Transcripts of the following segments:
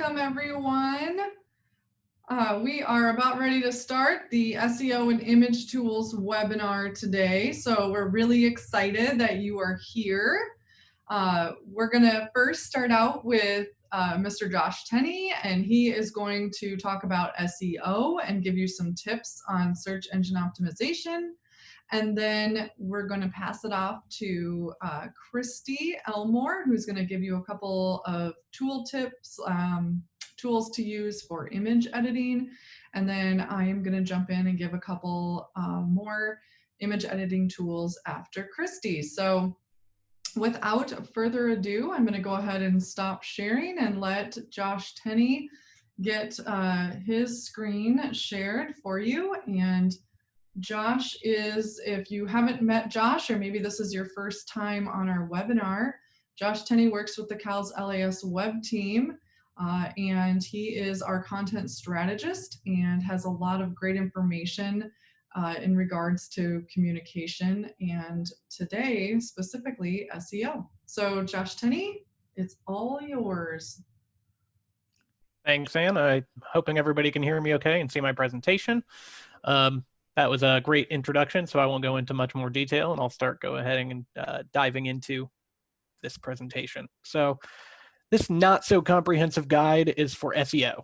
Welcome, everyone. We are about ready to start the SEO and Image Tools webinar today. So we're really excited that you are here. We're going to first start out with Mr. Josh Tenney, and he is going to talk about SEO and give you some tips on search engine optimization. And then we're going to pass it off to Christy Elmore, who's going to give you a couple of tool tips, tools to use for image editing. And then I am going to jump in and give a couple more image editing tools after Christy. So without further ado, I'm going to go ahead and stop sharing and let Josh Tenney get his screen shared for you. And Josh is, if you haven't met Josh, or maybe this is your first time on our webinar, Josh Tenney works with the CALS LAS web team, and he is our content strategist and has a lot of great information in regards to communication, and today, specifically SEO. So Josh Tenney, it's all yours. Thanks, Anne. I'm hoping everybody can hear me okay and see my presentation. That was a great introduction, so I won't go into much more detail, and I'll start and diving into this presentation. So this not so comprehensive guide is for SEO.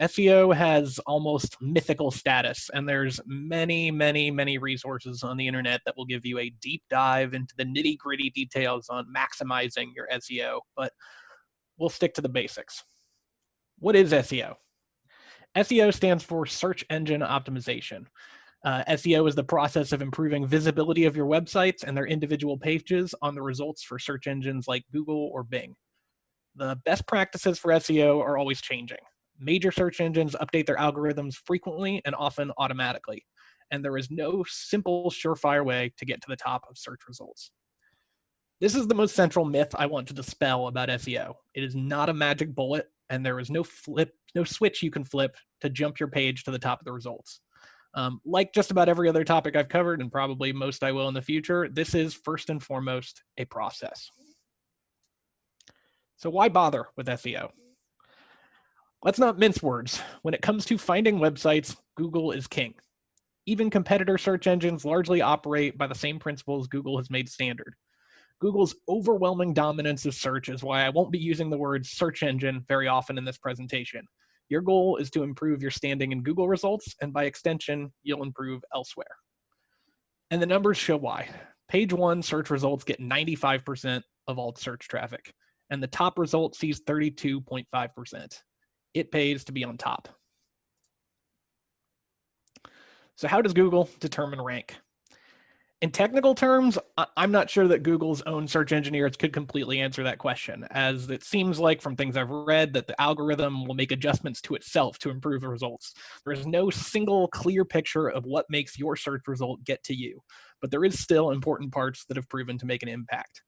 SEO has almost mythical status, and there's many resources on the internet that will give you a deep dive into the nitty-gritty details on maximizing your SEO, but we'll stick to the basics. What is SEO? SEO stands for Search Engine Optimization. SEO is the process of improving visibility of your websites and their individual pages on the results for search engines like Google or Bing. The best practices for SEO are always changing. Major search engines update their algorithms frequently and often automatically, and there is no simple, surefire way to get to the top of search results. This is the most central myth I want to dispel about SEO. It is not a magic bullet, and there is no switch you can flip to jump your page to the top of the results. Like just about every other topic I've covered, and probably most I will in the future, this is first and foremost a process. So why bother with SEO? Let's not mince words. When it comes to finding websites, Google is king. Even competitor search engines largely operate by the same principles Google has made standard. Google's overwhelming dominance of search is why I won't be using the word search engine very often in this presentation. Your goal is to improve your standing in Google results, and by extension, you'll improve elsewhere. And the numbers show why. Page 1 search results get 95% of all search traffic, and the top result sees 32.5%. It pays to be on top. So how does Google determine rank? In technical terms, I'm not sure that Google's own search engineers could completely answer that question, as it seems like from things I've read that the algorithm will make adjustments to itself to improve the results. There is no single clear picture of what makes your search result get to you, but there is still important parts that have proven to make an impact.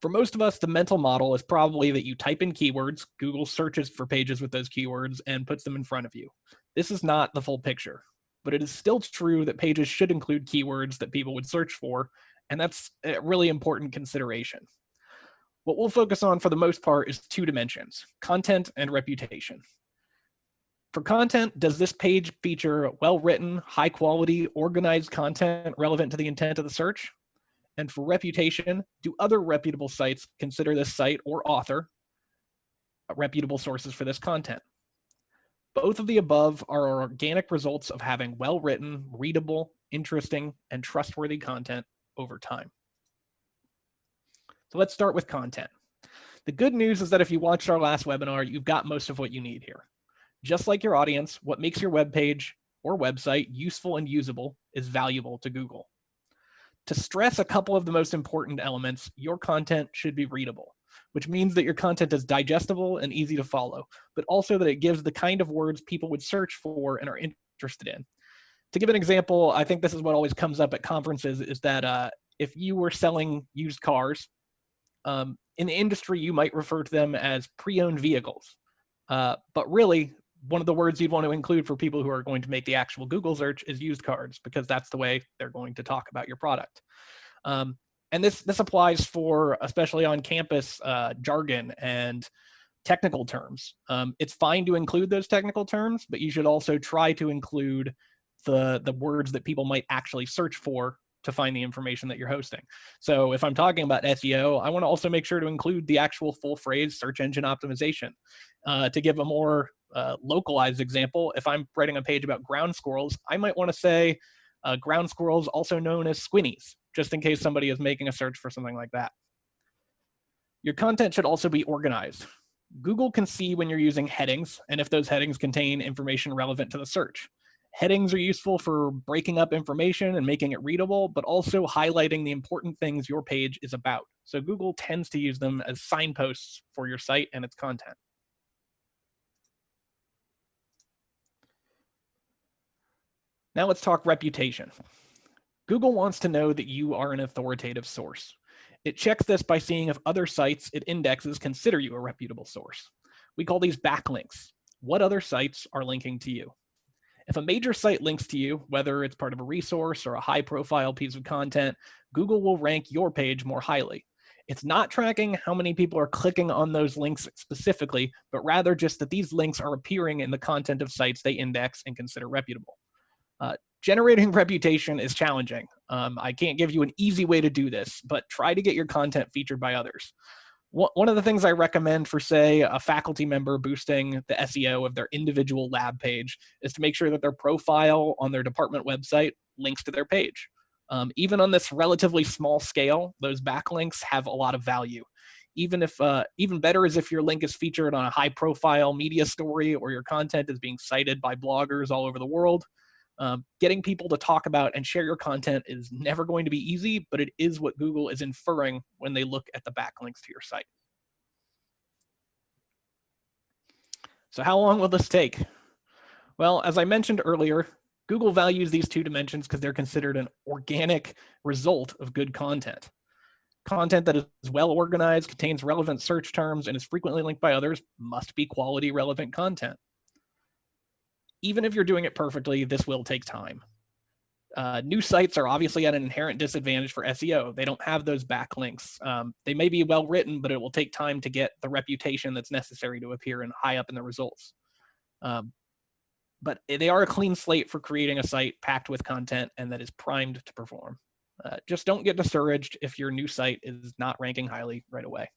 For most of us, the mental model is probably that you type in keywords, Google searches for pages with those keywords, and puts them in front of you. This is not the full picture. But it is still true that pages should include keywords that people would search for, and that's a really important consideration. What we'll focus on for the most part is two dimensions: content and reputation. For content, does this page feature well-written, high-quality, organized content relevant to the intent of the search? And for reputation, do other reputable sites consider this site or author reputable sources for this content? Both of the above are organic results of having well-written, readable, interesting, and trustworthy content over time. So let's start with content. The good news is that if you watched our last webinar, you've got most of what you need here. Just like your audience, what makes your web page or website useful and usable is valuable to Google. To stress a couple of the most important elements, your content should be readable, which means that your content is digestible and easy to follow, but also that it gives the kind of words people would search for and are interested in. To give an example, I think this is what always comes up at conferences, is that if you were selling used cars, in the industry, you might refer to them as pre-owned vehicles. But really, one of the words you'd want to include for people who are going to make the actual Google search is used cars, because that's the way they're going to talk about your product. And this applies for, especially on campus, jargon and Technical terms. It's fine to include those technical terms, but you should also try to include the words that people might actually search for to find the information that you're hosting. So if I'm talking about SEO, I want to also make sure to include the actual full phrase search engine optimization. To give a more localized example, if I'm writing a page about ground squirrels, I might want to say ground squirrels, also known as squinnies, just in case somebody is making a search for something like that. Your content should also be organized. Google can see when you're using headings and if those headings contain information relevant to the search. Headings are useful for breaking up information and making it readable, but also highlighting the important things your page is about. So Google tends to use them as signposts for your site and its content. Now let's talk reputation. Google wants to know that you are an authoritative source. It checks this by seeing if other sites it indexes consider you a reputable source. We call these backlinks. What other sites are linking to you? If a major site links to you, whether it's part of a resource or a high-profile piece of content, Google will rank your page more highly. It's not tracking how many people are clicking on those links specifically, but rather just that these links are appearing in the content of sites they index and consider reputable. Generating reputation is challenging. I can't give you an easy way to do this, but try to get your content featured by others. One of the things I recommend for, say, a faculty member boosting the SEO of their individual lab page is to make sure that their profile on their department website links to their page. Even on this relatively small scale, those backlinks have a lot of value. Even better is if your link is featured on a high-profile media story or your content is being cited by bloggers all over the world. Getting people to talk about and share your content is never going to be easy, but it is what Google is inferring when they look at the backlinks to your site. So how long will this take? Well, as I mentioned earlier, Google values these two dimensions because they're considered an organic result of good content. Content that is well organized, contains relevant search terms, and is frequently linked by others must be quality relevant content. Even if you're doing it perfectly, this will take time. New sites are obviously at an inherent disadvantage for SEO. They don't have those backlinks. They may be well written, but it will take time to get the reputation that's necessary to appear high up in the results. But they are a clean slate for creating a site packed with content and that is primed to perform. Just don't get discouraged if your new site is not ranking highly right away.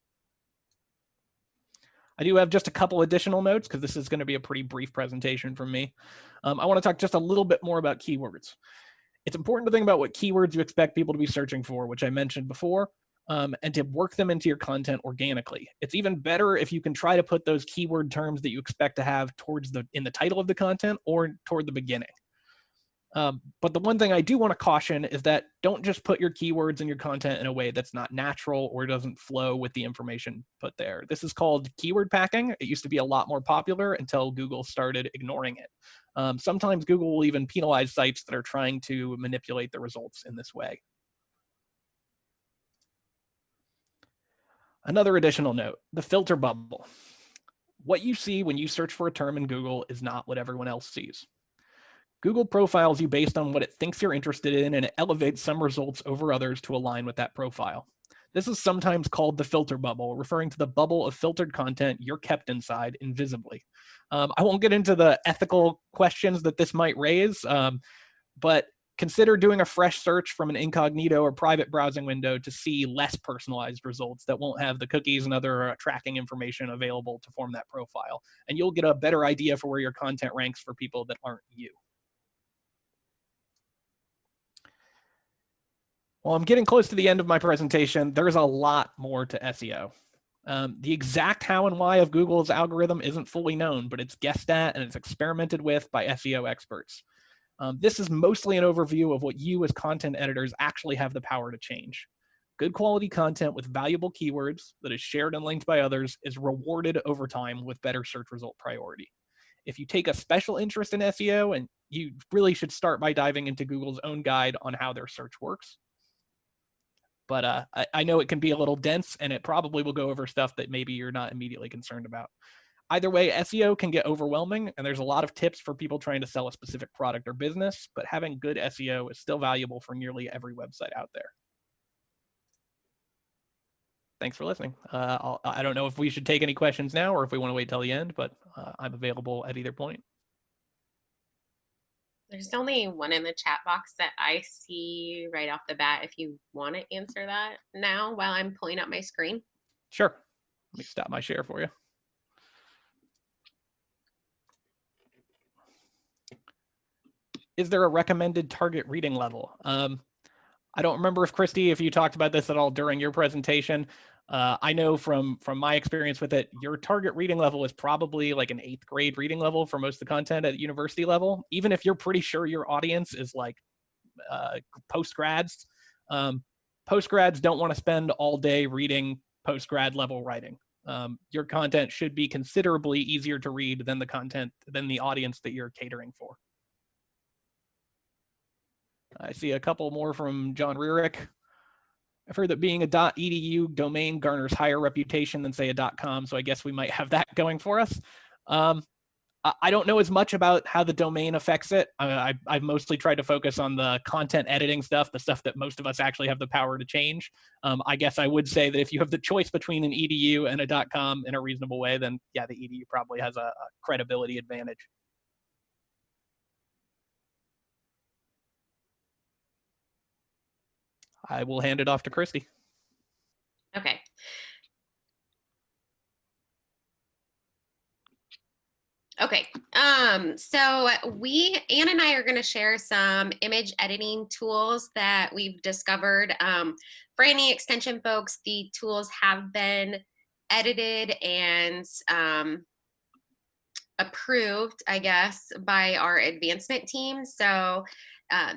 I do have just a couple additional notes because this is going to be a pretty brief presentation from me. I want to talk just a little bit more about keywords. It's important to think about what keywords you expect people to be searching for, which I mentioned before, and to work them into your content organically. It's even better if you can try to put those keyword terms that you expect to have in the title of the content or toward the beginning. But the one thing I do want to caution is that don't just put your keywords in your content in a way that's not natural or doesn't flow with the information put there. This is called keyword packing. It used to be a lot more popular until Google started ignoring it. Sometimes Google will even penalize sites that are trying to manipulate the results in this way. Another additional note, the filter bubble. What you see when you search for a term in Google is not what everyone else sees. Google profiles you based on what it thinks you're interested in, and it elevates some results over others to align with that profile. This is sometimes called the filter bubble, referring to the bubble of filtered content you're kept inside invisibly. I won't get into the ethical questions that this might raise, but consider doing a fresh search from an incognito or private browsing window to see less personalized results that won't have the cookies and other tracking information available to form that profile. And you'll get a better idea for where your content ranks for people that aren't you. Well, I'm getting close to the end of my presentation. There's a lot more to SEO. The exact how and why of Google's algorithm isn't fully known, but it's guessed at and it's experimented with by SEO experts. This is mostly an overview of what you as content editors actually have the power to change. Good quality content with valuable keywords that is shared and linked by others is rewarded over time with better search result priority. If you take a special interest in SEO, and you really should start by diving into Google's own guide on how their search works. But I know it can be a little dense, and it probably will go over stuff that maybe you're not immediately concerned about. Either way, SEO can get overwhelming, and there's a lot of tips for people trying to sell a specific product or business, but having good SEO is still valuable for nearly every website out there. thanks for listening. I don't know if we should take any questions now or if we want to wait till the end, but I'm available at either point. There's only one in the chat box that I see right off the bat. If you want to answer that now while I'm pulling up my screen. Sure. Let me stop my share for you. Is there a recommended target reading level? I don't remember if Christy, if you talked about this at all during your presentation. I know from my experience with it, your target reading level is probably like an 8th grade reading level for most of the content at university level. Even if you're pretty sure your audience is like postgrads, postgrads don't want to spend all day reading postgrad level writing. Your content should be considerably easier to read than the audience that you're catering for. I see a couple more from John Rearick. I've heard that being a .edu domain garners higher reputation than say a .com, so I guess we might have that going for us. I don't know as much about how the domain affects it. I've mostly tried to focus on the content editing stuff, the stuff that most of us actually have the power to change. I guess I would say that if you have the choice between an edu and a .com in a reasonable way, then yeah, the edu probably has a credibility advantage. I will hand it off to Christy. Okay. Okay, so Ann and I are going to share some image editing tools that we've discovered. For any extension folks, the tools have been edited and approved, I guess, by our advancement team. So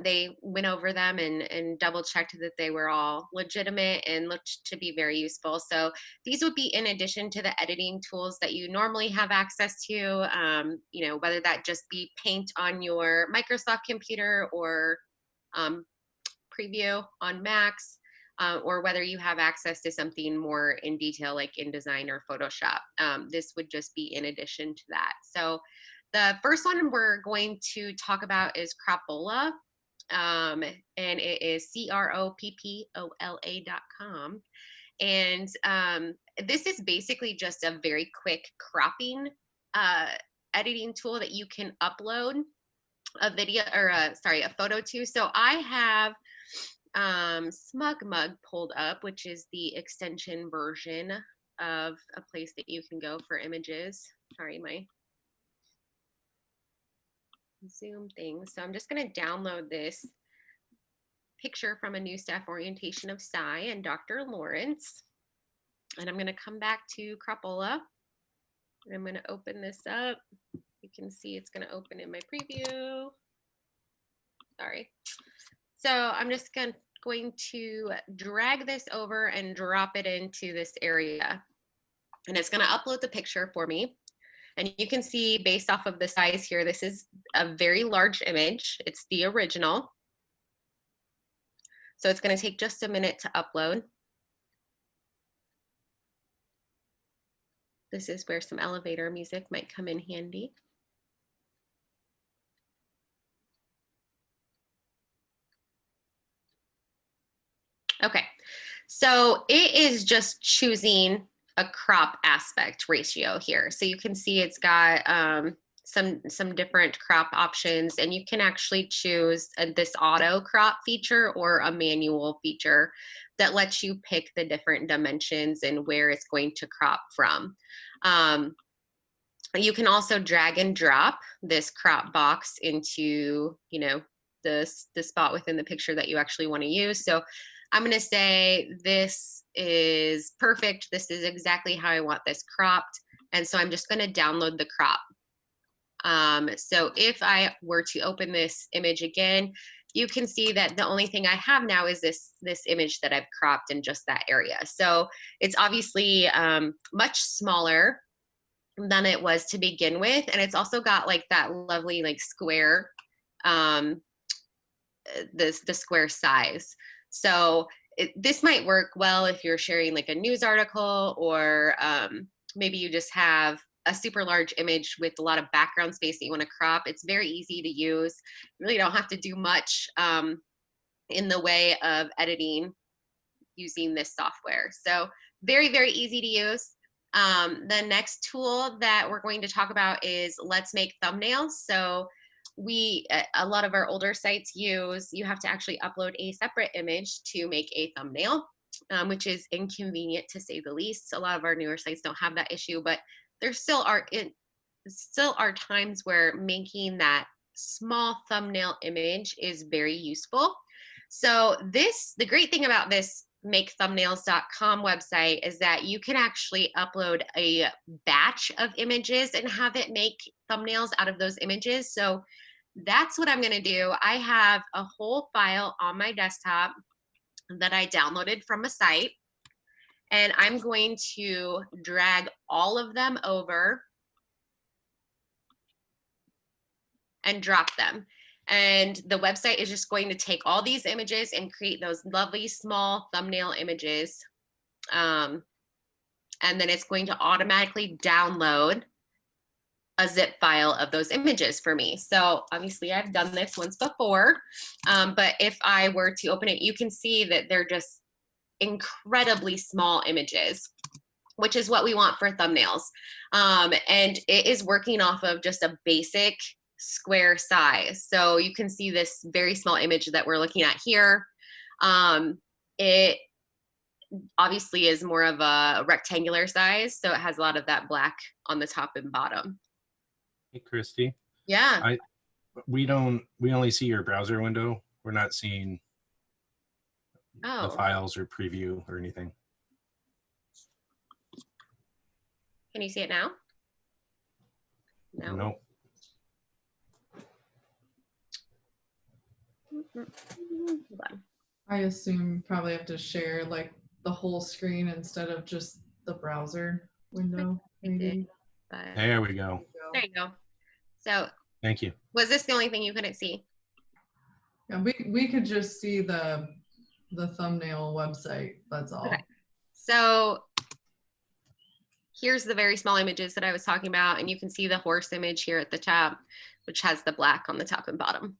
they went over them and double checked that they were all legitimate and looked to be very useful. So these would be in addition to the editing tools that you normally have access to, you know, whether that just be Paint on your Microsoft computer or Preview on Macs. Or whether you have access to something more in detail like InDesign or Photoshop. This would just be in addition to that. So the first one we're going to talk about is Crapola, and it is CROPPOLA.com. And this is basically just a very quick cropping editing tool that you can upload a video or a photo to. So I have SmugMug pulled up, which is the extension version of a place that you can go for images. Sorry, my Zoom thing. So I'm just going to download this picture from a new staff orientation of Cy and Dr. Lawrence. And I'm going to come back to Crapola. And I'm going to open this up. You can see it's going to open in my preview. Sorry. So I'm just going to drag this over and drop it into this area. And it's going to upload the picture for me. And you can see based off of the size here, this is a very large image. It's the original. So it's going to take just a minute to upload. This is where some elevator music might come in handy. Okay, so it is just choosing a crop aspect ratio here. So you can see it's got some different crop options, and you can actually choose this auto crop feature or a manual feature that lets you pick the different dimensions and where it's going to crop from. You can also drag and drop this crop box into, you know, the spot within the picture that you actually want to use. So I'm going to say this is perfect. This is exactly how I want this cropped. And so I'm just going to download the crop. So if I were to open this image again, you can see that the only thing I have now is this image that I've cropped in just that area. So it's obviously much smaller than it was to begin with. And it's also got like that lovely like square, the square size. So this might work well if you're sharing like a news article, or maybe you just have a super large image with a lot of background space that you want to crop. It's very easy to use. You really don't have to do much in the way of editing using this software. So very, very easy to use. The next tool that we're going to talk about is Let's Make Thumbnails. So a lot of our older sites you have to actually upload a separate image to make a thumbnail, which is inconvenient to say the least. A lot of our newer sites don't have that issue, but there still are times where making that small thumbnail image is very useful. So the great thing about this makethumbnails.com website is that you can actually upload a batch of images and have it make thumbnails out of those images. So that's what I'm going to do. I have a whole file on my desktop that I downloaded from a site, and I'm going to drag all of them over and drop them. And the website is just going to take all these images and create those lovely small thumbnail images. And then it's going to automatically download a zip file of those images for me. So obviously I've done this once before, but if I were to open it, you can see that they're just incredibly small images, which is what we want for thumbnails. And it is working off of just a basic square size. So you can see this very small image that we're looking at here. It obviously is more of a rectangular size, so it has a lot of that black on the top and bottom. Hey, Christy. Yeah. We only see your browser window. We're not seeing the files or preview or anything. Can you see it now? No. Nope. Hold on. I assume probably have to share like the whole screen instead of just the browser window, maybe. There we go. There you go. So thank you. Was this the only thing you couldn't see? Yeah, we could just see the thumbnail website. That's all. Okay. So here's the very small images that I was talking about, and you can see the horse image here at the top, which has the black on the top and bottom.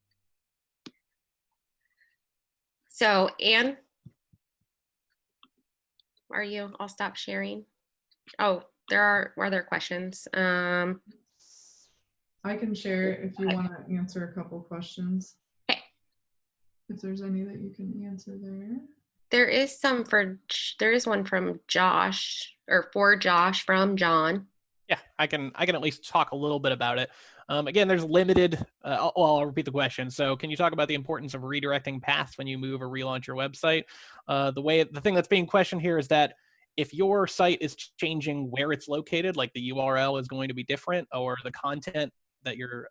So Anne, I'll stop sharing. Oh, there are other questions. I can share if you want to answer a couple questions. Okay. If there's any that you can answer there. There is one from Josh, or for Josh from John. Yeah, I can at least talk a little bit about it. Again, there's limited, I'll repeat the question. So can you talk about the importance of redirecting paths when you move or relaunch your website? The thing that's being questioned here is that if your site is changing where it's located, like the URL is going to be different, or the content that you're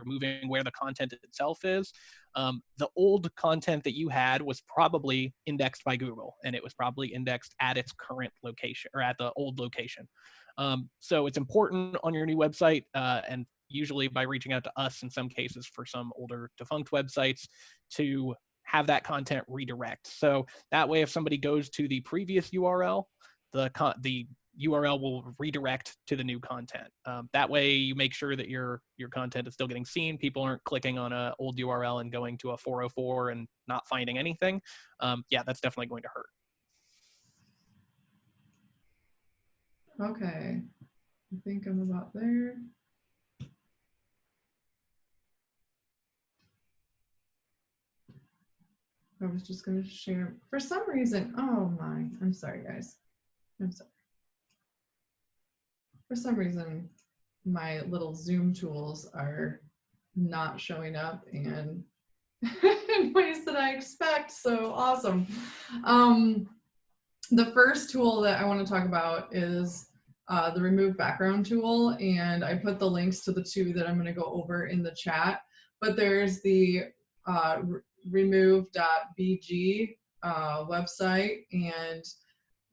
moving where the content itself is, the old content that you had was probably indexed by Google, and it was probably indexed at its current location or at the old location. So it's important on your new website, and usually by reaching out to us in some cases for some older defunct websites, to have that content redirect. So that way, if somebody goes to the previous URL, the URL will redirect to the new content. That way you make sure that your content is still getting seen. People aren't clicking on an old URL and going to a 404 and not finding anything. Yeah, that's definitely going to hurt. Okay, I think I'm about there. I was just going to share, for some reason, oh my, I'm sorry guys. I'm sorry. For some reason, my little Zoom tools are not showing up and in ways that I expect, so awesome. The first tool that I want to talk about is the remove background tool, and I put the links to the two that I'm going to go over in the chat, but there's the remove.bg website, and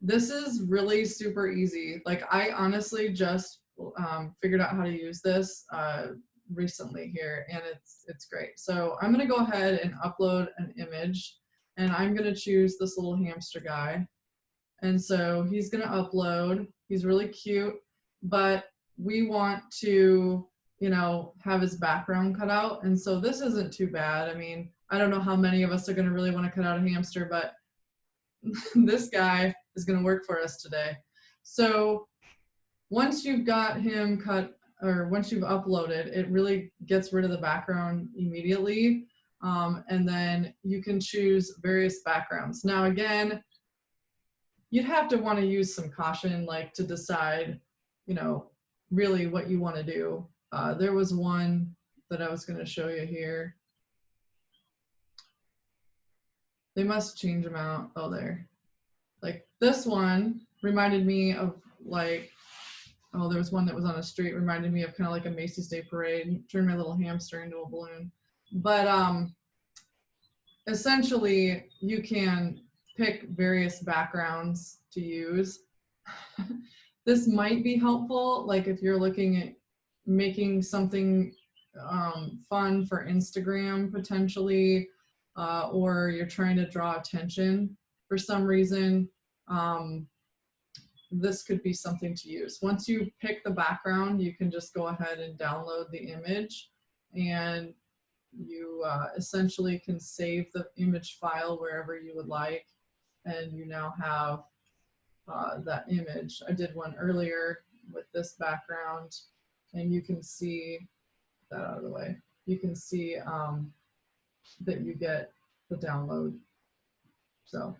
this is really super easy. Like, I honestly just figured out how to use this recently here, and it's great. So I'm going to go ahead and upload an image, and I'm going to choose this little hamster guy. And so he's going to upload. He's really cute, but we want to, you know, have his background cut out. And so this isn't too bad. I mean, I don't know how many of us are going to really want to cut out a hamster, but this guy is going to work for us today. So once you've got him cut, or once you've uploaded, it really gets rid of the background immediately. And then you can choose various backgrounds. Now, again, you'd have to want to use some caution, like to decide, you know, really what you want to do. There was one that I was going to show you here. They must change them out. Oh, there. Like this one reminded me of like, oh, there was one that was on a street, reminded me of kind of like a Macy's Day Parade, turned my little hamster into a balloon. But essentially, you can pick various backgrounds to use. This might be helpful, like if you're looking at making something fun for Instagram potentially, or you're trying to draw attention for some reason. This could be something to use. Once you pick the background, you can just go ahead and download the image, and you essentially can save the image file wherever you would like, and you now have that image. I did one earlier with this background, and you can see that out of the way. You can see that you get the download. So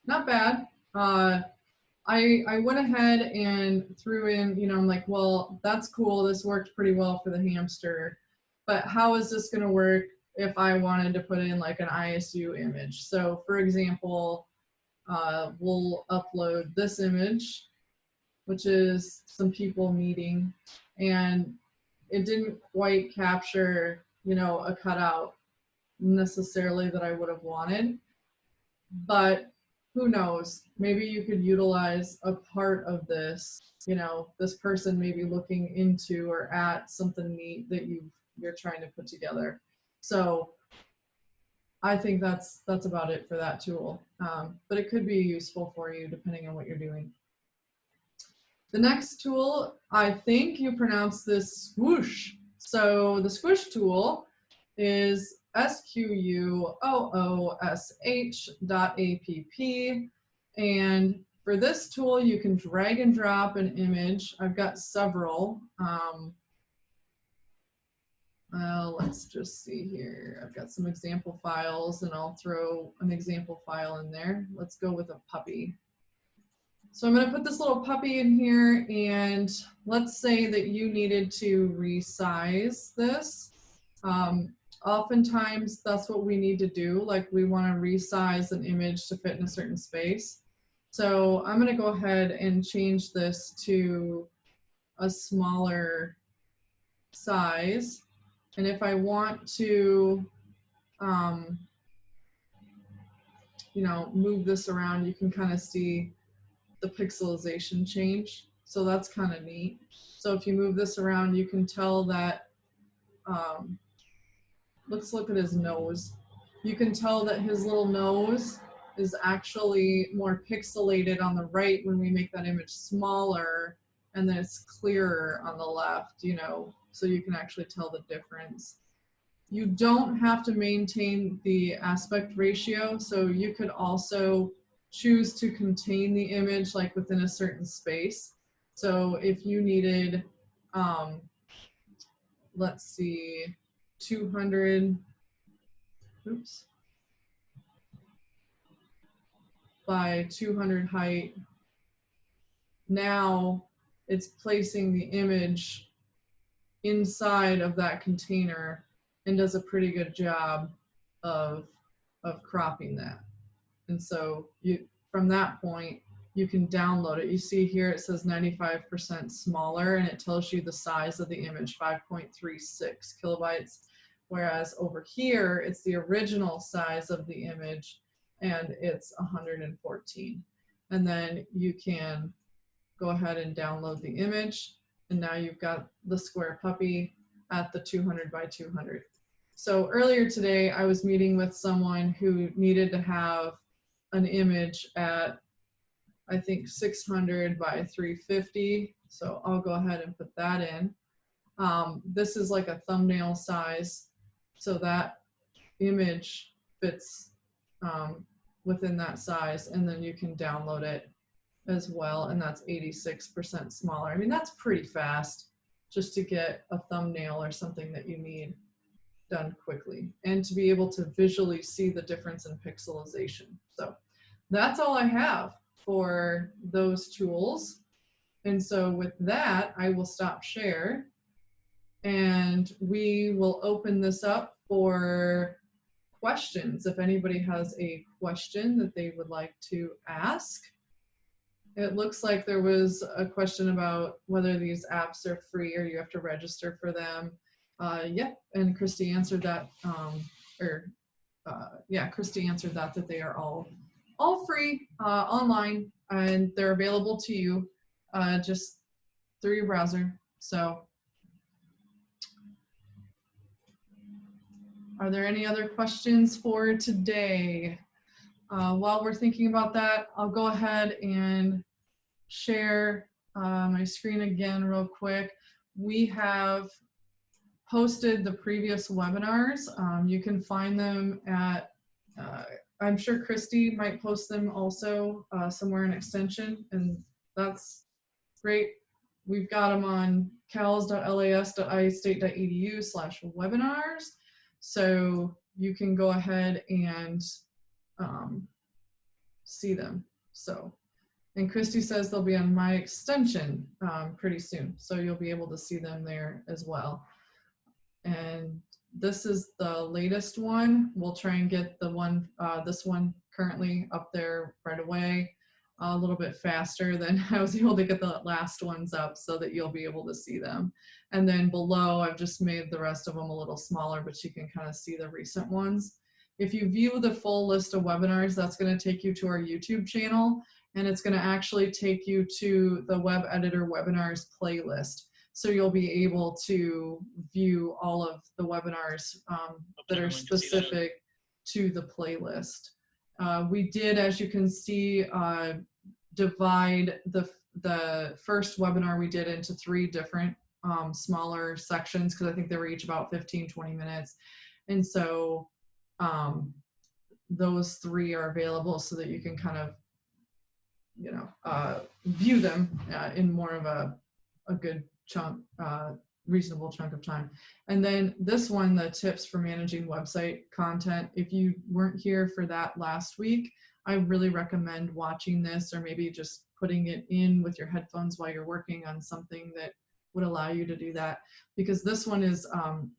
not bad. I went ahead and threw in, you know, I'm like, well, that's cool. This worked pretty well for the hamster, but how is this going to work if I wanted to put in like an ISU image? So for example, we'll upload this image, which is some people meeting, and it didn't quite capture, you know, a cutout necessarily that I would have wanted, but who knows, maybe you could utilize a part of this, you know, this person may be looking into or at something neat that you're trying to put together. So I think that's about it for that tool, but it could be useful for you depending on what you're doing. The next tool, I think you pronounce this Swoosh. So the Swoosh tool is SQUOOSH.app. And for this tool, you can drag and drop an image. I've got several. Let's just see here. I've got some example files, and I'll throw an example file in there. Let's go with a puppy. So I'm going to put this little puppy in here, and let's say that you needed to resize this. Oftentimes that's what we need to do. Like we want to resize an image to fit in a certain space. So I'm going to go ahead and change this to a smaller size. And if I want to, you know, move this around, you can kind of see the pixelization change. So that's kind of neat. So if you move this around, you can tell that, let's look at his nose. You can tell that his little nose is actually more pixelated on the right when we make that image smaller, and then it's clearer on the left, you know, so you can actually tell the difference. You don't have to maintain the aspect ratio, so you could also choose to contain the image like within a certain space. So if you needed, let's see, 200, oops, by 200 height, now it's placing the image inside of that container and does a pretty good job of cropping that. And so from that point, you can download it. You see here it says 95% smaller, and it tells you the size of the image, 5.36 kilobytes. Whereas over here, it's the original size of the image, and it's 114. And then you can go ahead and download the image, and now you've got the square puppy at the 200 by 200. So earlier today, I was meeting with someone who needed to have an image at, I think, 600 by 350. So I'll go ahead and put that in. This is like a thumbnail size, so that image fits within that size, and then you can download it as well, and that's 86% smaller. I mean, that's pretty fast just to get a thumbnail or something that you need done quickly, and to be able to visually see the difference in pixelization. So that's all I have for those tools. And so with that, I will stop share and we will open this up for questions. If anybody has a question that they would like to ask. It looks like there was a question about whether these apps are free or you have to register for them. Yep, and Christy answered that, Christy answered that they are all free online, and they're available to you just through your browser. So are there any other questions for today? While we're thinking about that, I'll go ahead and share my screen again real quick. We have posted the previous webinars. You can find them at, I'm sure Christy might post them also somewhere in Extension, and that's great. We've got them on cals.las.iastate.edu/webinars. So you can go ahead and see them. So, and Christy says they'll be on my extension pretty soon. So you'll be able to see them there as well. And this is the latest one. We'll try and get the one, this one currently up there right away, a little bit faster than I was able to get the last ones up, so that you'll be able to see them. And then below, I've just made the rest of them a little smaller, but you can kind of see the recent ones. If you view the full list of webinars, that's going to take you to our YouTube channel, and it's going to actually take you to the Web Editor Webinars playlist. So you'll be able to view all of the webinars that are specific to the playlist. We did, as you can see, divide the first webinar we did into 3 different smaller sections, because I think they were each about 15-20 minutes. And so those 3 are available so that you can kind of, you know, view them in more of a good chunk, reasonable chunk of time. And then this one, the tips for managing website content. If you weren't here for that last week, I really recommend watching this, or maybe just putting it in with your headphones while you're working on something that would allow you to do that, because this one is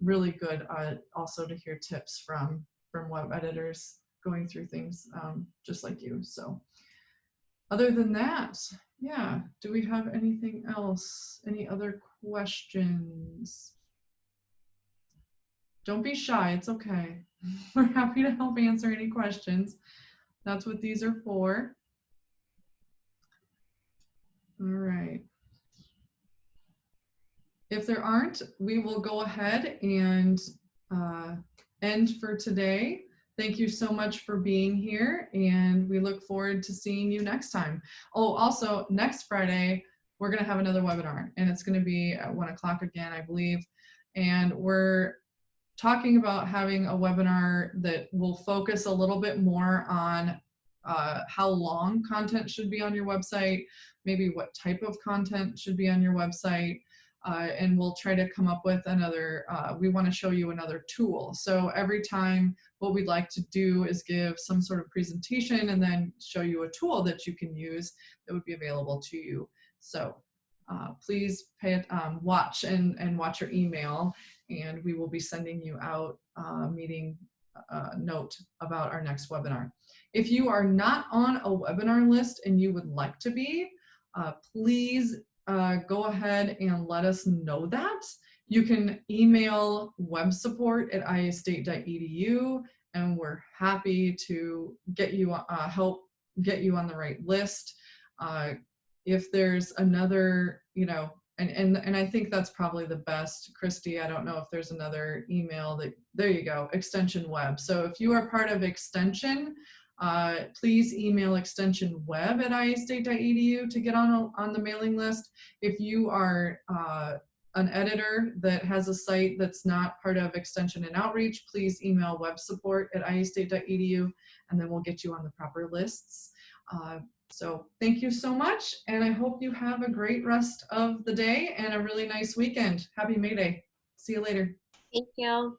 really good also to hear tips from web editors going through things just like you. So other than that, yeah, do we have anything else? Any other questions? Don't be shy, it's okay. We're happy to help answer any questions. That's what these are for. All right. If there aren't, we will go ahead and end for today. Thank you so much for being here, and we look forward to seeing you next time. Oh, also, next Friday, we're going to have another webinar, and it's going to be at 1 o'clock again, I believe. And we're talking about having a webinar that will focus a little bit more on how long content should be on your website, maybe what type of content should be on your website. And we'll try to come up with another, we want to show you another tool. So every time, what we'd like to do is give some sort of presentation and then show you a tool that you can use that would be available to you. So please watch and watch your email, and we will be sending you out a meeting note about our next webinar. If you are not on a webinar list and you would like to be, please go ahead and let us know that. You can email websupport@iastate.edu, and we're happy to get you help get you on the right list. If there's another, you know, and I think that's probably the best, Christy. I don't know if there's another email that, there you go, Extension Web. So if you are part of Extension, please email extensionweb@iastate.edu to get on the mailing list. If you are an editor that has a site that's not part of Extension and Outreach, please email websupport@iastate.edu, and then we'll get you on the proper lists. So thank you so much, and I hope you have a great rest of the day and a really nice weekend. Happy May Day. See you later. Thank you.